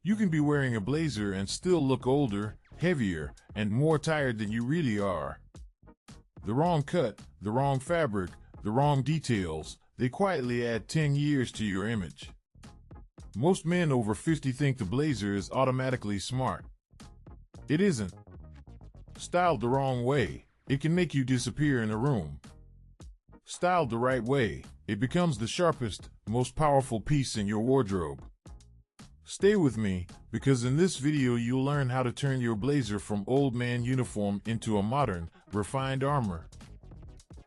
You can be wearing a blazer and still look older, heavier, and more tired than you really are. The wrong cut, the wrong fabric, the wrong details, they quietly add 10 years to your image. Most men over 50 think the blazer is automatically smart. It isn't. Styled the wrong way, it can make you disappear in a room. Styled the right way, it becomes the sharpest, most powerful piece in your wardrobe. Stay with me, because in this video you'll learn how to turn your blazer from old man uniform into a modern, refined armor.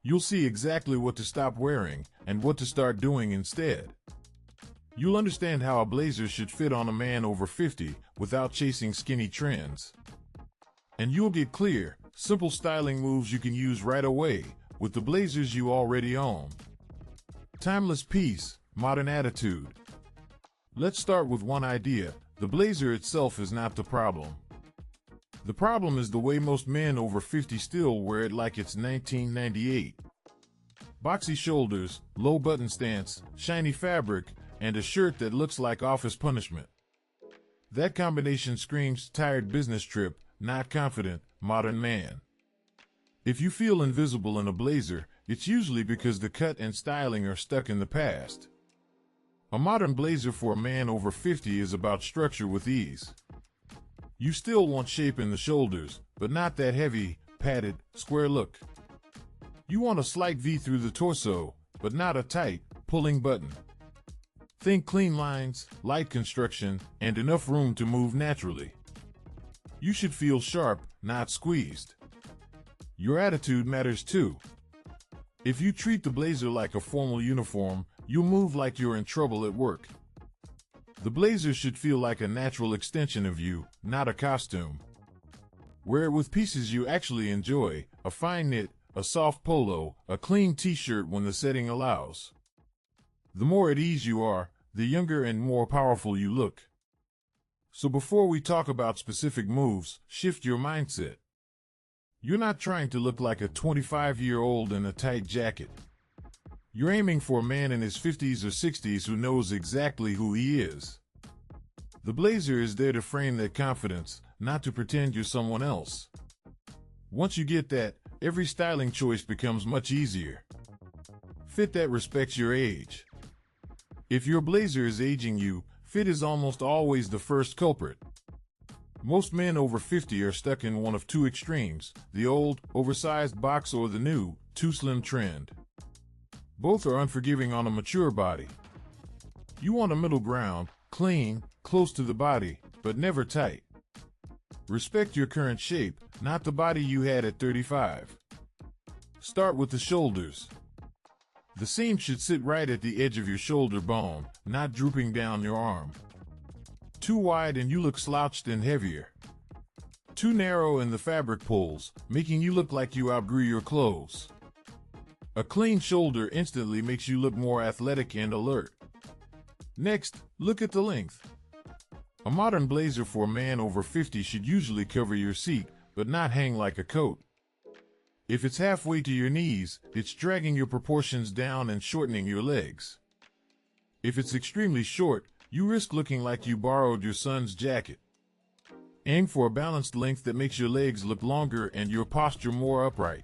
You'll see exactly what to stop wearing and what to start doing instead. You'll understand how a blazer should fit on a man over 50 without chasing skinny trends. And you'll get clear, simple styling moves you can use right away with the blazers you already own. Timeless piece, modern attitude. Let's start with one idea. The blazer itself is not the problem. The problem is the way most men over 50 still wear it like it's 1998. Boxy shoulders, low button stance, shiny fabric, and a shirt that looks like office punishment. That combination screams tired business trip, not confident, modern man. If you feel invisible in a blazer, it's usually because the cut and styling are stuck in the past. A modern blazer for a man over 50 is about structure with ease. You still want shape in the shoulders, but not that heavy, padded, square look. You want a slight V through the torso, but not a tight, pulling button. Think clean lines, light construction, and enough room to move naturally. You should feel sharp, not squeezed. Your attitude matters too. If you treat the blazer like a formal uniform, you'll move like you're in trouble at work. The blazer should feel like a natural extension of you, not a costume. Wear it with pieces you actually enjoy, a fine knit, a soft polo, a clean t-shirt when the setting allows. The more at ease you are, the younger and more powerful you look. So before we talk about specific moves, shift your mindset. You're not trying to look like a 25-year-old in a tight jacket. You're aiming for a man in his 50s or 60s who knows exactly who he is. The blazer is there to frame that confidence, not to pretend you're someone else. Once you get that, every styling choice becomes much easier. Fit that respects your age. If your blazer is aging you, fit is almost always the first culprit. Most men over 50 are stuck in one of two extremes, the old, oversized box or the new, too slim trend. Both are unforgiving on a mature body. You want a middle ground, clean, close to the body, but never tight. Respect your current shape, not the body you had at 35. Start with the shoulders. The seam should sit right at the edge of your shoulder bone, not drooping down your arm. Too wide and you look slouched and heavier. Too narrow and the fabric pulls, making you look like you outgrew your clothes. A clean shoulder instantly makes you look more athletic and alert. Next, look at the length. A modern blazer for a man over 50 should usually cover your seat, but not hang like a coat. If it's halfway to your knees, it's dragging your proportions down and shortening your legs. If it's extremely short, you risk looking like you borrowed your son's jacket. Aim for a balanced length that makes your legs look longer and your posture more upright.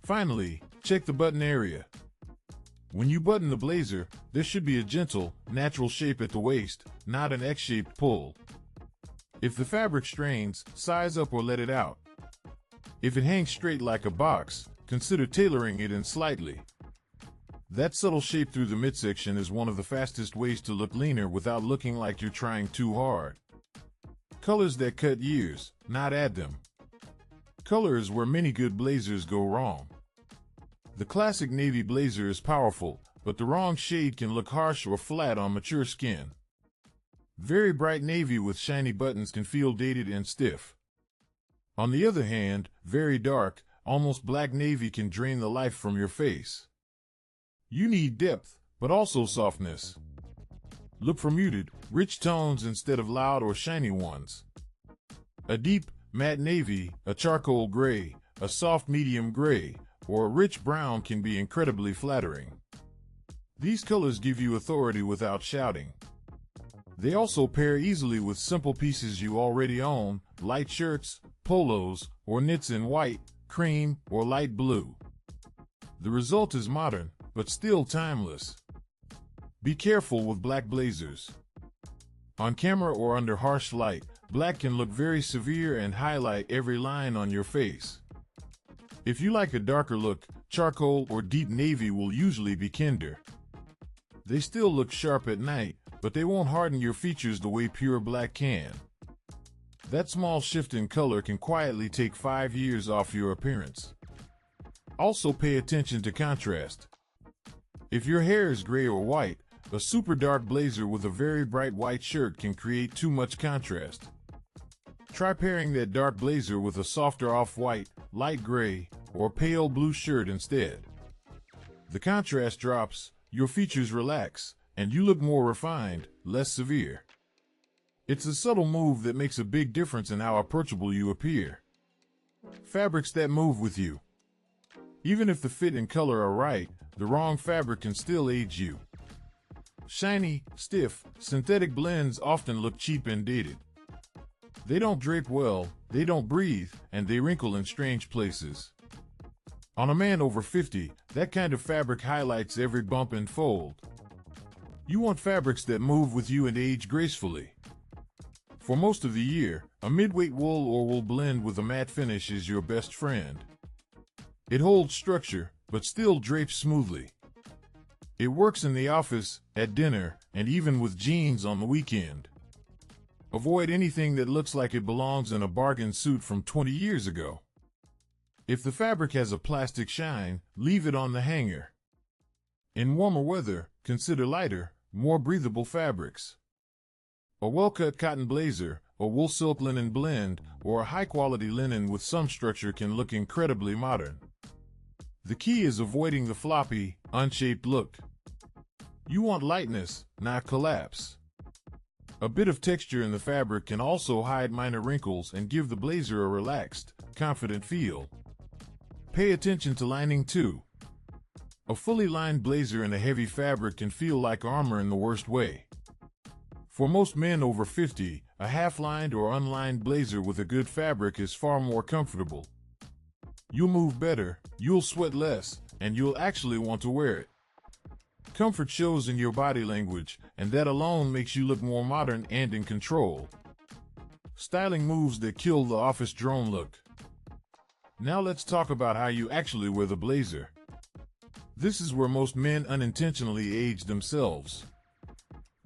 Finally, check the button area. When you button the blazer, there should be a gentle, natural shape at the waist, not an X-shaped pull. If the fabric strains, size up or let it out. If it hangs straight like a box, consider tailoring it in slightly. That subtle shape through the midsection is one of the fastest ways to look leaner without looking like you're trying too hard. Colors that cut years, not add them. Color is where many good blazers go wrong. The classic navy blazer is powerful, but the wrong shade can look harsh or flat on mature skin. Very bright navy with shiny buttons can feel dated and stiff. On the other hand, very dark, almost black navy can drain the life from your face. You need depth, but also softness. Look for muted, rich tones instead of loud or shiny ones. A deep, matte navy, a charcoal gray, a soft medium gray, or a rich brown can be incredibly flattering. These colors give you authority without shouting. They also pair easily with simple pieces you already own, light shirts, polos, or knits in white, cream, or light blue. The result is modern, but still timeless. Be careful with black blazers. On camera or under harsh light, black can look very severe and highlight every line on your face. If you like a darker look, charcoal or deep navy will usually be kinder. They still look sharp at night, but they won't harden your features the way pure black can. That small shift in color can quietly take 5 years off your appearance. Also pay attention to contrast. If your hair is gray or white, a super dark blazer with a very bright white shirt can create too much contrast. Try pairing that dark blazer with a softer off-white, light gray, or pale blue shirt instead. The contrast drops, your features relax, and you look more refined, less severe. It's a subtle move that makes a big difference in how approachable you appear. Fabrics that move with you. Even if the fit and color are right, the wrong fabric can still age you. Shiny, stiff, synthetic blends often look cheap and dated. They don't drape well, they don't breathe, and they wrinkle in strange places. On a man over 50, that kind of fabric highlights every bump and fold. You want fabrics that move with you and age gracefully. For most of the year, a midweight wool or wool blend with a matte finish is your best friend. It holds structure, but still drapes smoothly. It works in the office, at dinner, and even with jeans on the weekend. Avoid anything that looks like it belongs in a bargain suit from 20 years ago. If the fabric has a plastic shine, leave it on the hanger. In warmer weather, consider lighter, more breathable fabrics. A well-cut cotton blazer, a wool silk linen blend, or a high-quality linen with some structure can look incredibly modern. The key is avoiding the floppy, unshaped look. You want lightness, not collapse. A bit of texture in the fabric can also hide minor wrinkles and give the blazer a relaxed, confident feel. Pay attention to lining too. A fully lined blazer in a heavy fabric can feel like armor in the worst way. For most men over 50, a half-lined or unlined blazer with a good fabric is far more comfortable. You'll move better, you'll sweat less, and you'll actually want to wear it. Comfort shows in your body language, and that alone makes you look more modern and in control. Styling moves that kill the office drone look. Now let's talk about how you actually wear the blazer. This is where most men unintentionally age themselves.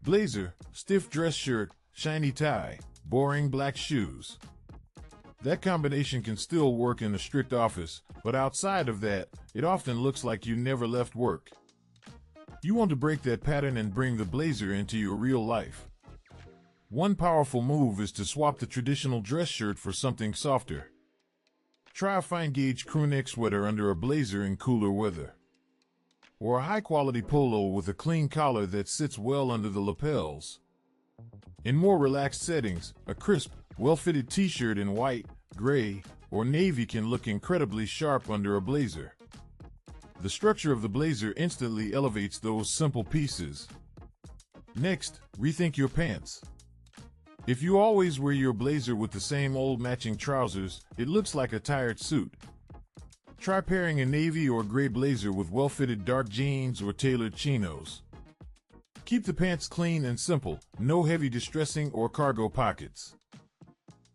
Blazer, stiff dress shirt, shiny tie, boring black shoes. That combination can still work in a strict office, but outside of that, it often looks like you never left work. You want to break that pattern and bring the blazer into your real life. One powerful move is to swap the traditional dress shirt for something softer. Try a fine-gauge crewneck sweater under a blazer in cooler weather. Or a high-quality polo with a clean collar that sits well under the lapels. In more relaxed settings, a crisp, well-fitted t-shirt in white, gray, or navy can look incredibly sharp under a blazer. The structure of the blazer instantly elevates those simple pieces. Next, rethink your pants. If you always wear your blazer with the same old matching trousers, it looks like a tired suit. Try pairing a navy or gray blazer with well-fitted dark jeans or tailored chinos. Keep the pants clean and simple, no heavy distressing or cargo pockets.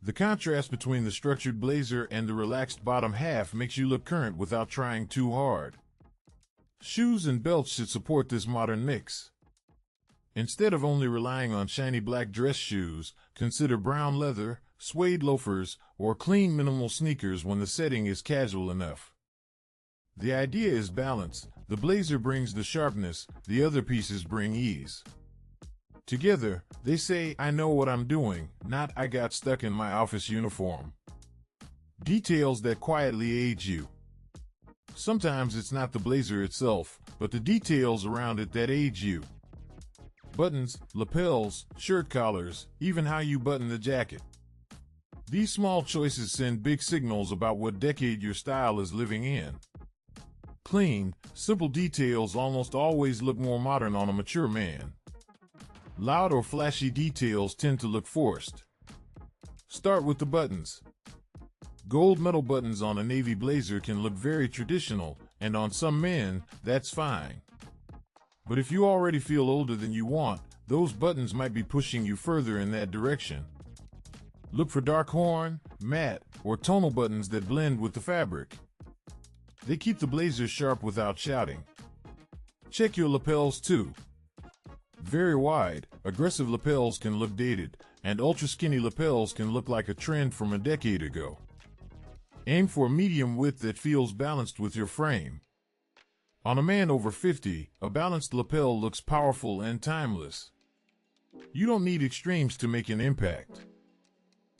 The contrast between the structured blazer and the relaxed bottom half makes you look current without trying too hard. Shoes and belts should support this modern mix. Instead of only relying on shiny black dress shoes, consider brown leather, suede loafers, or clean minimal sneakers when the setting is casual enough. The idea is balance. The blazer brings the sharpness, the other pieces bring ease. Together, they say, "I know what I'm doing," not "I got stuck in my office uniform." Details that quietly age you. Sometimes it's not the blazer itself, but the details around it that age you. Buttons, lapels, shirt collars, even how you button the jacket. These small choices send big signals about what decade your style is living in. Clean, simple details almost always look more modern on a mature man. Loud or flashy details tend to look forced. Start with the buttons. Gold metal buttons on a navy blazer can look very traditional, and on some men, that's fine. But if you already feel older than you want, those buttons might be pushing you further in that direction. Look for dark horn, matte, or tonal buttons that blend with the fabric. They keep the blazer sharp without shouting. Check your lapels too. Very wide, aggressive lapels can look dated, and ultra-skinny lapels can look like a trend from a decade ago. Aim for a medium width that feels balanced with your frame. On a man over 50, a balanced lapel looks powerful and timeless. You don't need extremes to make an impact.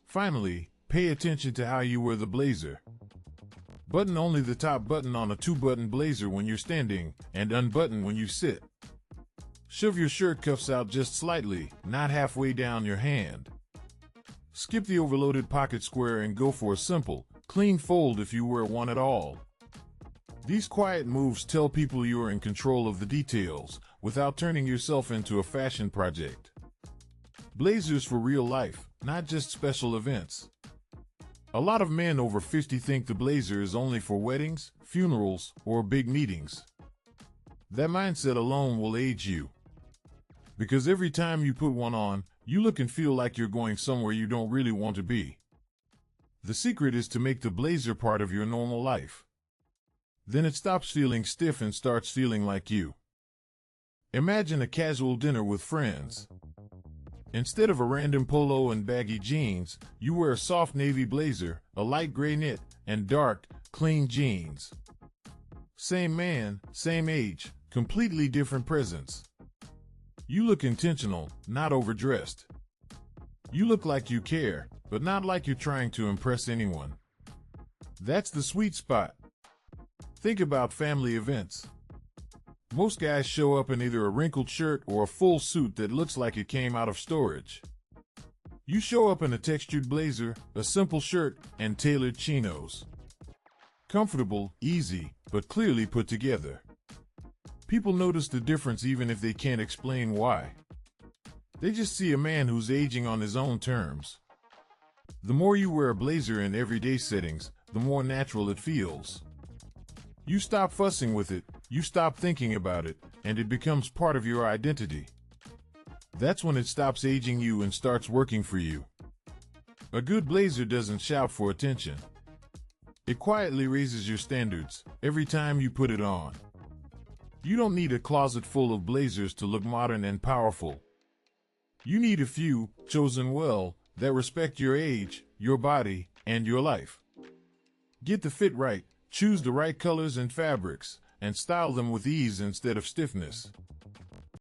Finally, pay attention to how you wear the blazer. Button only the top button on a 2-button blazer when you're standing, and unbutton when you sit. Shove your shirt cuffs out just slightly, not halfway down your hand. Skip the overloaded pocket square and go for a simple, clean fold if you wear one at all. These quiet moves tell people you are in control of the details, without turning yourself into a fashion project. Blazers for real life, not just special events. A lot of men over 50 think the blazer is only for weddings, funerals, or big meetings. That mindset alone will age you. Because every time you put one on, you look and feel like you're going somewhere you don't really want to be. The secret is to make the blazer part of your normal life. Then it stops feeling stiff and starts feeling like you. Imagine a casual dinner with friends. Instead of a random polo and baggy jeans, you wear a soft navy blazer, a light gray knit, and dark, clean jeans. Same man, same age, completely different presence. You look intentional, not overdressed. You look like you care, but not like you're trying to impress anyone. That's the sweet spot. Think about family events. Most guys show up in either a wrinkled shirt or a full suit that looks like it came out of storage. You show up in a textured blazer, a simple shirt, and tailored chinos. Comfortable, easy, but clearly put together. People notice the difference even if they can't explain why. They just see a man who's aging on his own terms. The more you wear a blazer in everyday settings, the more natural it feels. You stop fussing with it, you stop thinking about it, and it becomes part of your identity. That's when it stops aging you and starts working for you. A good blazer doesn't shout for attention. It quietly raises your standards every time you put it on. You don't need a closet full of blazers to look modern and powerful. You need a few, chosen well, that respect your age, your body, and your life. Get the fit right, choose the right colors and fabrics, and style them with ease instead of stiffness.